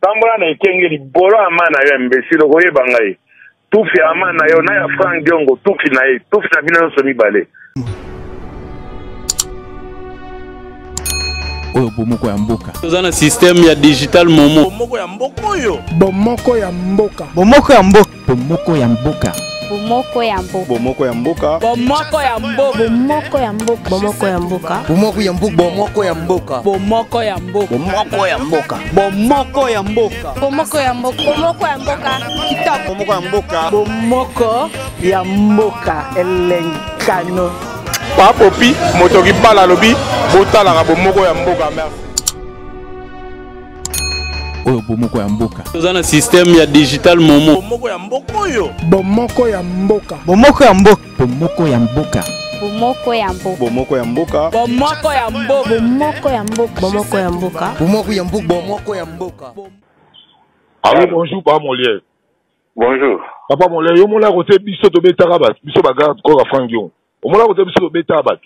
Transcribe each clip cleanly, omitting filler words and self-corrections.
Tambola na ikenge libolo amana yo imbécile koyeba ngai. Tufi amana yo na ya Frank Diongo tufi na ye, tufi na bino so mibale. Oyo bomoko ya mboka. Tozana système ya digital momo. Bomoko ya mboka oyo. Bomoko ya mboka. Bomoko ya mboka. Bomoko ya mboka. Bomoko ya mboka. Bomoko ya mboka. Bomoko ya mboka. Bomoko ya mboka. Bomoko ya mboka. Bomoko ya mboka. Bomoko ya mboka. Bomoko ya mboka. Bomoko ya mboka. Bomoko ya mboka. Bomoko ya mboka. Bomoko ya mboka. Kitoko. Bomoko ya mboka. Bomoko ya mboka. Elenkano. Papopi motoki bala lobi botala bomoko ya mboka merci. Oyo bomoko ya mboka. Tozana système ya digital momo. Bomoko ya mboka oyo. Bomoko ya mboka. Bomoko ya mboka. Bomoko ya mboka. Bomoko ya mboka. Bomoko ya mboka. Bomoko ya mboka. Bomoko ya mboka. Bomoko ya mboka. Bomoko ya mboka. Bomoko ya mboka. Allô, bonjour, Papa Molière. Bonjour. Papa Molière, yo mona côté biso to betaka bat, biso bagarde ko ka Frangion. O mona côté biso to betaka bat.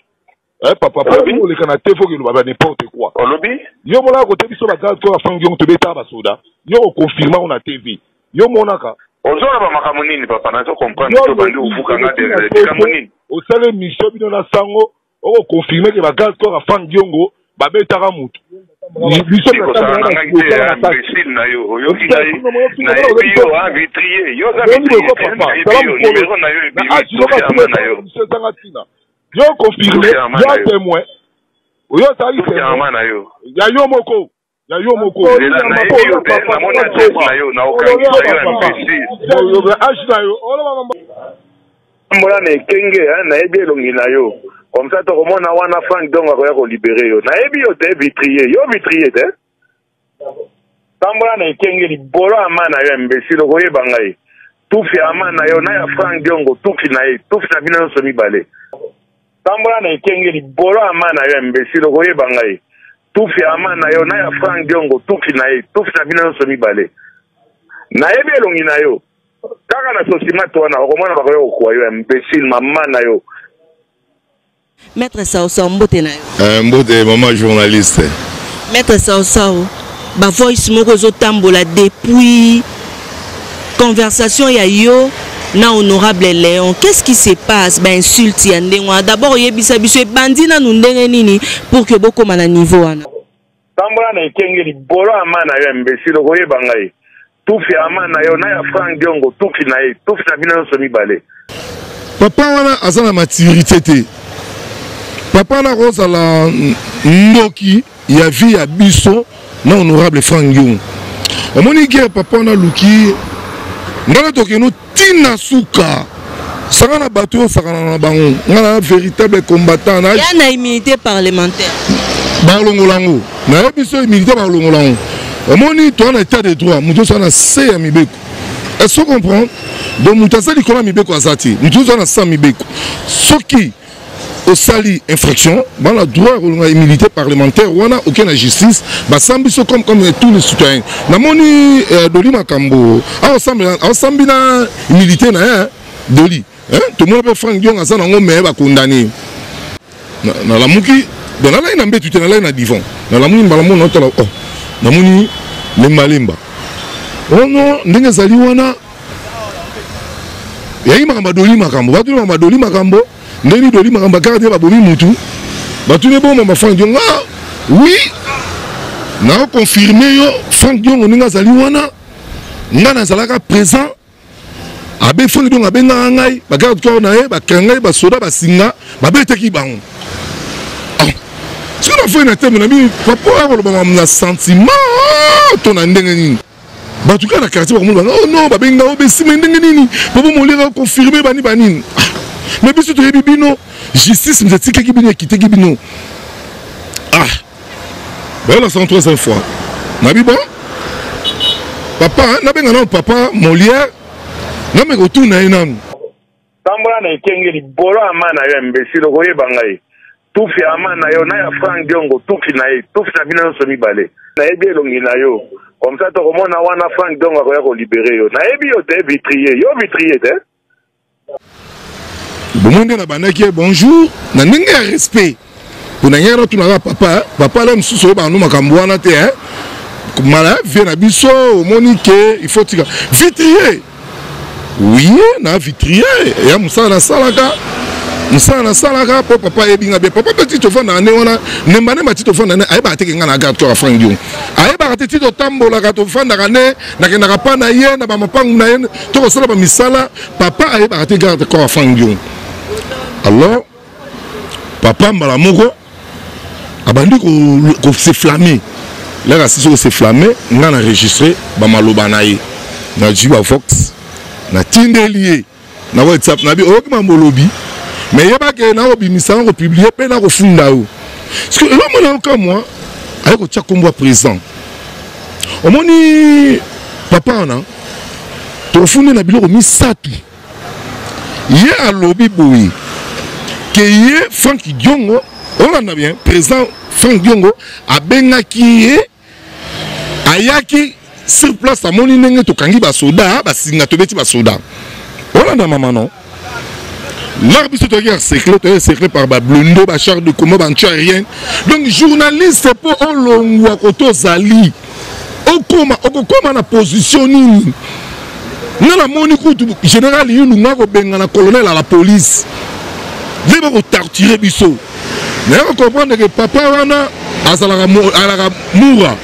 Papa, pour le canapé, faut que nous va n'importe quoi. Au lobby? Yo mona côté biso bagarde ko ka Frangion to betaka ba soda. Yo confirma on a TV. Yo mona ka. Ozona ba makamunini papa na zo comprendre to bandi ufuka ngate kamunini. O sale mission bino na sango, o confirmer que bagarde ko ka Frangion ba betaka mutu. Biso na imbécile na yo, yo kinai na yo a vitrier, yo za vitrier numéro na yo yo confirmé, yo témoin. Yo tali témoin na yo. Ya yo moko. Ya yo moko. Na mona na yo na okangi na imbécile. Yo be ashna yo. Ola mama. Mbola na kenge na ebi elongi na yo. Comme ça, tu as wana Frank Diongo ko libérer yo. Na ebi yo te vitrier, yo vitrier te. Tambola na ikenge libolo amana yo imbécile koyeba ngai. Tufi amana yo na ya Frank Diongo tufi na ye, tufi na bino so mibale. Tambola na ikenge libolo amana yo imbécile koyeba ngai. Tufi amana yo na ya Frank Diongo tufi na ye, tufi na bino so mibale. Na ebi elongi na yo. Kaka na sosima to na okomona bakoyo ko yo imbécile mama na yo. Maître Sao mbote na yo. Mbote maman journaliste. Maître Sao ba voice moko zo tambola depuis conversation ya yo na honorable Léon. Qu'est-ce qui se passe? Ba insulte ya ndengwa. D'abord yebisa biso bandi na ndenge nini pour que boko mana niveau wana. Tambola na ikenge libolo amana yo imbécile koyeba ngai. Tufi amana yo na ya Frank Diongo tufi na ye, tufi na bino so mibale. Papa wana azana maturité te. Papa na rosa la ndoki ya vie ya biso na honorable Frank Diongo. Omoni ke papa na luki ngala tokeno tina suka. Saka na bato sakana na bango. Ngala véritable combattant na ya na immunité parlementaire. Balongolango. Na biso immunité balongolango. Omoni to na état de droit, muto sana se ya mibeko. Est-ce qu'on comprend? Donc muto sa likola mibeko azati. Muto sana sa mibeko. Soki au sali infraction, dans la droit à immunité parlementaire, ou on a aucune justice, bah sambiso comme tous les citoyens. Namoni Doli Makambo, ensemble na immunité na Doli, tout le monde peut Frank Diongo ça n'en mais va condamner. Na la muki, dans la ligne ambé tu te na ligne na divan. Na la muni balamu notre oh, namoni le malimba. Oh non, ndenge zali wana. Yayi makamba Doli Makambo, ba tu makamba Doli Makambo. Ndeni Doli Makambo garde ba bomi mutu. Ba tu ne bon mama Frank Diongo. Oui. Na confirmer yo Frank Diongo ninga zali wana. Ngana zalaka présent. Abe Frank Diongo abe ngai ba garde ko na ye ba kangai ba soda ba singa ba beteki bango. Ce qu'on a fait na teme na mi papa ba na sentiment ton ndenge nini. Ba tu ka na quartier ba mo ba oh non ba benga obe sima ndenge nini. Papa mo lera confirmer bani bani. Mais bien sûr, tu es bino. Justice, nous avons dit que quitté bino. Ah, ben là, c'est en troisième fois. Nabi bon, papa, nabi ngana papa Molière, nabi retourne na inam. Tambola na ikenge libolo amana yo imbécile koyeba ngai. Tufi amana yo na ya Frank Diongo tufi na ye, tufi na bino so mibale. Na ebi elongi na yo. Comme ça, tu komona wana Frank Diongo ko libérer yo. Na ebi yo te vitrier, yo vitrier te. Bomonde na banaki bonjour na ndenge ya respect pour na nyara tunaka papa papa la msusu ba no makambo wana te mala vient à biso monique il faut tirer vitrier oui na vitrier et à musa na salaka pour papa ebinga be papa petit to fanda ne wana ne mane mati to fanda ne ay ba teke ngana garde ko afran dion ay ba tete to tambola ka to fanda ne na ke na pa na ye na ba mapangu na ye to ko sala ba misala papa ay ba teke garde ko afran dion alors papa mbala moko abandi ko se flammer là la siso se flammer ngana enregistrer ba maloba na ye na jiwa Vox na tindelier na WhatsApp na bi o ki mamolobi mais il y a pas que na obimisa on publier pe na ko funda o parce que l'homme là comme moi avec ko tchakombo présent o moni papa na to funda na biloko misatu ye a lobby boy que ye Frank Diongo on a bien présent Frank Diongo a bengaki ye ayaki sur place a moni nenge to kangi ba soda ba singa to beti ba soda on a na maman non. L'arbitre est secret par Bablundo, Bachar de Komo, Bantuarien. Donc, journaliste, pour on l'ongoua koto zali. Okoma na position ni. Nana monikou général Younga ko benga na colonel à la police. Les va ko torturer biso. Mais on comprend que papa wana azalaka moura.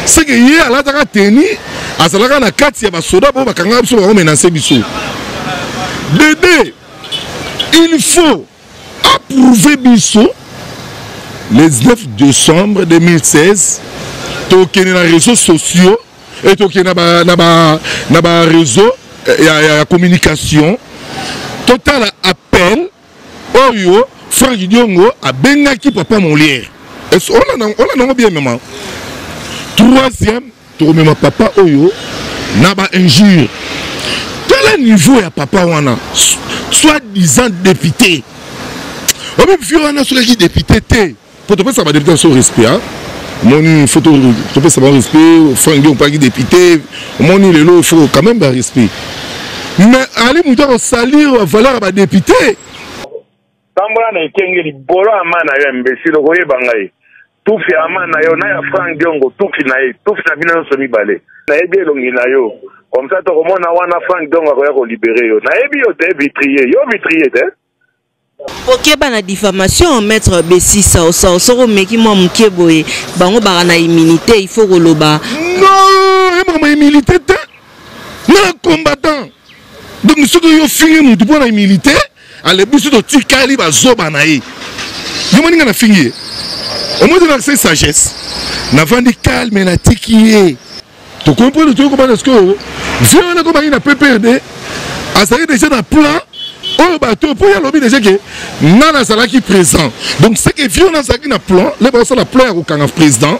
C'est que hier à la taka teni azalaka na kati ya basoda bo bakanga biso ba menacer biso. Dédé il faut approuver Bisso le 9 décembre 2016. Token na réseaux sociaux et token na réseau ya communication. Total appel Oyo Frank Diongo a bengaki papa Molière. On a bien maman. Troisième, to même papa Oyo na ba injure. Quel niveau ya papa wana? Soit-disant député. On peut faire un sur les députés. Pour te faire ça va député sur respect. Mon photo, te faire ça va respect. Frank on pas député. Mon il il faut quand même un respect. Mais allez nous dire salir valeur à député. Tambora na ikengeli bolo amana yo imbécile koye bangai. Tout fi amana yo na ya Frank Diongo tout ki na ye tout fi na bino so mibale. Na ebi elongi na yo. Comme ça, tu remontes à Wana Frank Diongo à libérer. Naebi yo te vitrier, yo vitrier te. Ok, bah na diffamation, maître Bessi ça au meki moi mke boye, bango bara na immunité, il faut roloba. Non, ma immunité te. Non combattant. Donc ce que yo fini nous pour la immunité, allez biso to tikali ba zoba na ye. Yo moninga na fini. Au moins de l'accès sagesse. Na vandi calme na tikié. Tu comprends le truc comment est-ce que viens on a comme une PPRD à ça déjà dans plan au bateau pour y aller déjà que nana sala qui présent donc c'est que viens on a ça qui dans plan les personnes la plaire au canaf président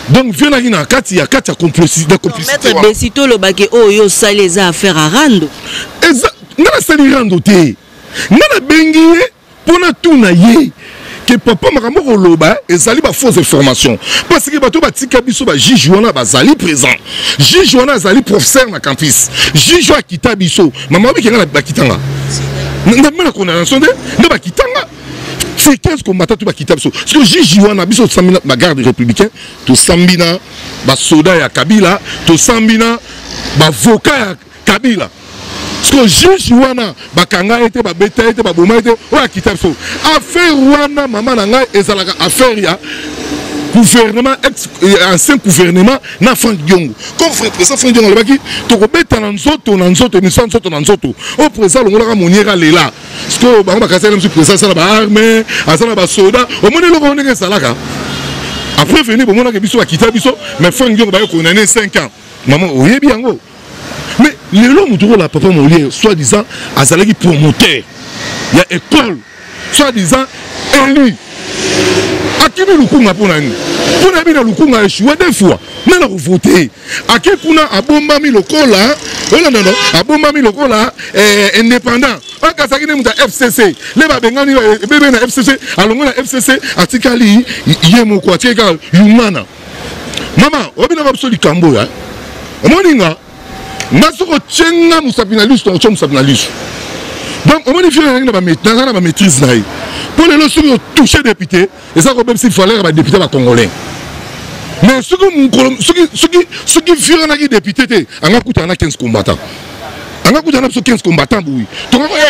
donc viens on a katia complicité maître Besito le baké oh yo ça les affaires à rando exact nana ça les rando té nana bengi pour na tout na ye que papa makambo koloba ezali ba fausse information parce que bato batika biso ba juge wana bazali présent juge wana azali professeur na campus juge wa kita biso mama bi kenga ba kitanga na mena condamnation de ba kitanga c'est 15 combattants tout ba kita biso parce que juge wana biso sambina ba garde républicain to sambina ba soda ya Kabila to sambina ba avocat ya Kabila. Parce que juge Wana, Bakanga était, Babeta était, Baboma était, ou à Kitabso. Affaire Wana, maman Nanga, et ça la affaire ya gouvernement, ancien gouvernement, na Frank Diongo. Comme frère président Frank Diongo, le baki, tu rebêtes dans nzoto, au présent, on a moniera là. Parce que, bah, on va casser le président, ça la armée, ça la soda, au moins, on est ça là. Après, venir, bon, on a que biso à Kitabso, mais Frank Diongo, on a 5 ans. Maman, oui, bien, gros. Mais les hommes autour de la papa Molière, soi-disant, azalaki promoteur, il y a école, soi-disant, élu. Akimi Lukunga pour nani. Pour nani na Lukunga a échoué 2 fois. Mais on a voté. Akimi Kuna a bombami lokola, non, a bombami lokola, indépendant. On a kasaki ne muta FCC. Les babengani bébé na FCC, alongo na FCC, atikali yemo kwa tika yumana. Maman, obina babsoli kambo ya. Omoninga. Nasoko tchenga musapinaliste on musapinaliste donc on modifie la maîtrise pour les lorsque toucher député et ça comme s'il fallait un député congolais Mais ce qui firent un député, on a coûté 15 combattants. On a coûté 15 combattants, oui.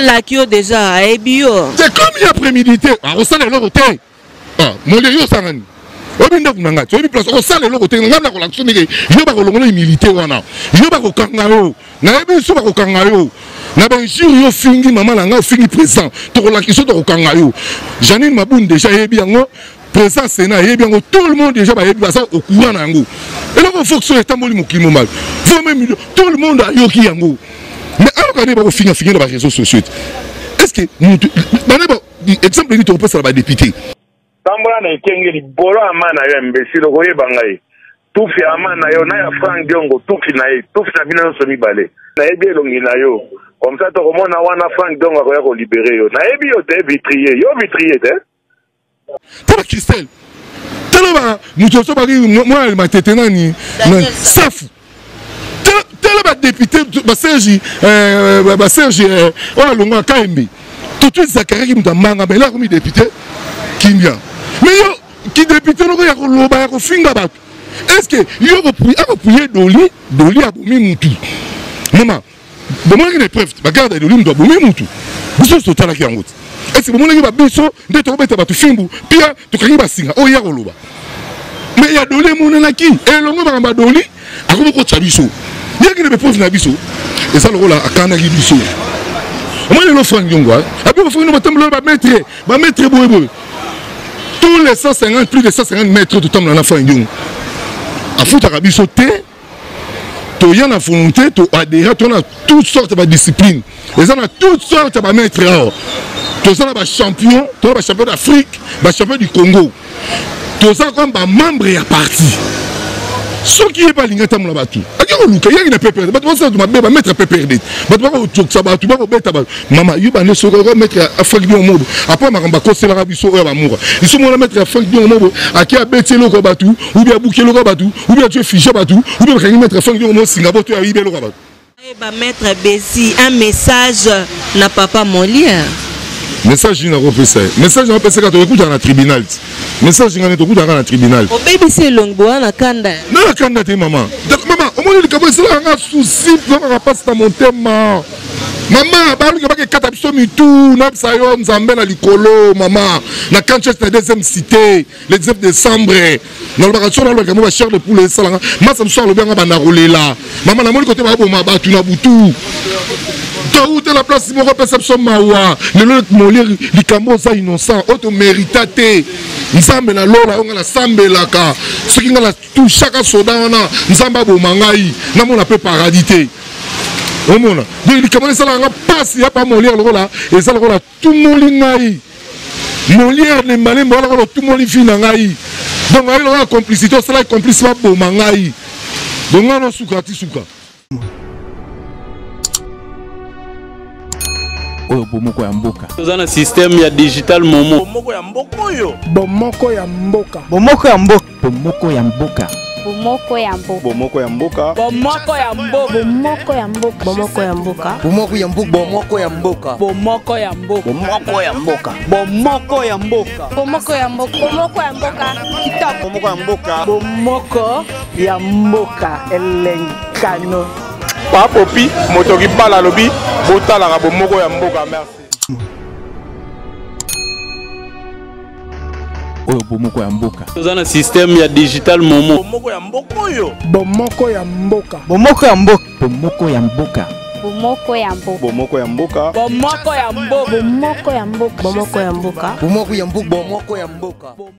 La Kyo déjà, Ebio. C'est comme il y a prémédité. On sait le côté. Mon Dieu, ça va. On sait le côté. On a la relation. Il y a des militaires. Il y a des kangaros. Il y a des kangaros. Na ben jour yo fingi maman la nga fingi présent to la question to kangayo Janine Maboun déjà yebi yango présent Sénat yebi yango tout le monde déjà ba yebi ça au courant nango et là il faut que ce tamboli mokimo mal faut même tout le monde a yoki yango mais alors quand il va finir dans les réseaux sociaux est-ce que exemple ni to peut ça ba député tambola na ikengeli bolo amana yo imbécile ko yebangai tufi amana yo na ya Frank Diongo tufi na ye tufi na bina so mibale na yebi elongi na yo. Comme ça, tu as Frank Dong à libérer. Tu as vitrier. Tu as vitrier. Tu as Christelle. Tu as moi, je m'ai dit, Safou. Tu as député, Sergi, Longa KMB. Tout de suite, Zachary qui m'a mangé, mais là, comme député, qui vient. Mais qui député, il y a un finger. Est-ce que il y a un Doli à Boumimoutou? Maman. Bon, moi, j'ai preuves. Regarde, le lim doit boumer moutou. Vous êtes total à qui en route. Est-ce que vous avez des choses, des tombes, des bateaux, fimbu, pia, tu connais pas singa, oh, yaroloba. Mais il y a dolé mon anaki, et l'on va en doli, à quoi tu as biso. Il y a qui ne pose nabiso. Et ça, le rôle à Kanagi biso. Moi, il y a le Frank Diongo. Après, il faut que nous mettre boue. Tous les 150, plus de 150 mètres de temps dans la Frank Diongo. À foutre à biso, il y a la volonté, tu as toutes sortes de disciplines. Et ça, on a toutes sortes de maîtres. Tu as des champions, tu as des champions d'Afrique, des champions du Congo. Tu as comme des membres et partis. Ce qui n'est pas l'ingénieur de la bateau. Il y a une pépère. Tu vas mettre un pépère. Tu vas mettre maman, il va mettre un Frank Diongo. Après, je vais conseiller l'Arabie Saoudite. Ils sont mettre un Frank Diongo à qui a bêté le bateau, ou bien bouqué le bateau, ou bien tu es fiché bateau, ou bien mettre un Frank Diongo au Singapour, tu as arrivé le bateau. Maître Bessi, un message n'a pas Molière. Message n'a pas fait ça. Message n'a pas fait ça quand tu écoutes dans le tribunal. Message n'a pas fait ça dans le tribunal. Au baby c'est longo na kanda. Non la kanda t'es maman. Maman, au moins il commence là un souci pour passer dans mon thème. Maman, balu que pas katabiso mitou, na sayo nzambe na likolo maman. Na Manchester deuxième cité, le 19 décembre. Dans le baracho na le cher de poulet salanga. Moi ça me sort le bien ba na rolela. Maman na moni côté ba bo maba tu na butu. Où est la place de mon perception mawa le molir likambo ça innocent auto méritate nzambe na lola on la sambela ka ce qui ngala tout chaque soda on a nzamba bo mangai na mona pe paradité au mona donc likambo ça la passe ya pas molir lola et ça lola tout molingai molir ne malé mo lola tout moli fina ngai donc elle a complicité ça la complice ba bo mangai donc on sukati suka oyo bomoko ya mboka. Toza na système ya digital momo. Bomoko ya mboka oyo. Bomoko ya mboka. Bomoko ya mboka. Bomoko ya mboka. Bomoko ya mboka. Bomoko ya mboka. Bomoko ya mboka. Bomoko ya mboka. Bomoko ya mboka. Bomoko ya mboka. Bomoko ya mboka. Bomoko ya mboka. Bomoko ya mboka. Bomoko ya mboka. Bomoko ya mboka. Bomoko ya mboka. Kitoko. Bomoko ya mboka. Bomoko ya mboka. Elenkano. Papopi, motoki bala lobi, botala ka bomoko ya mboka, merci. Oyo bomoko ya mboka. Toza na système ya digital momo. Bomoko ya mboka oyo. Bomoko ya mboka. Bomoko ya mboka. Bomoko ya mboka. Bomoko ya mboka. Bomoko ya mboka. Bomoko ya mboka. Bomoko ya mboka. Bomoko ya mboka. Bomoko ya mboka. Bomoko ya mboka.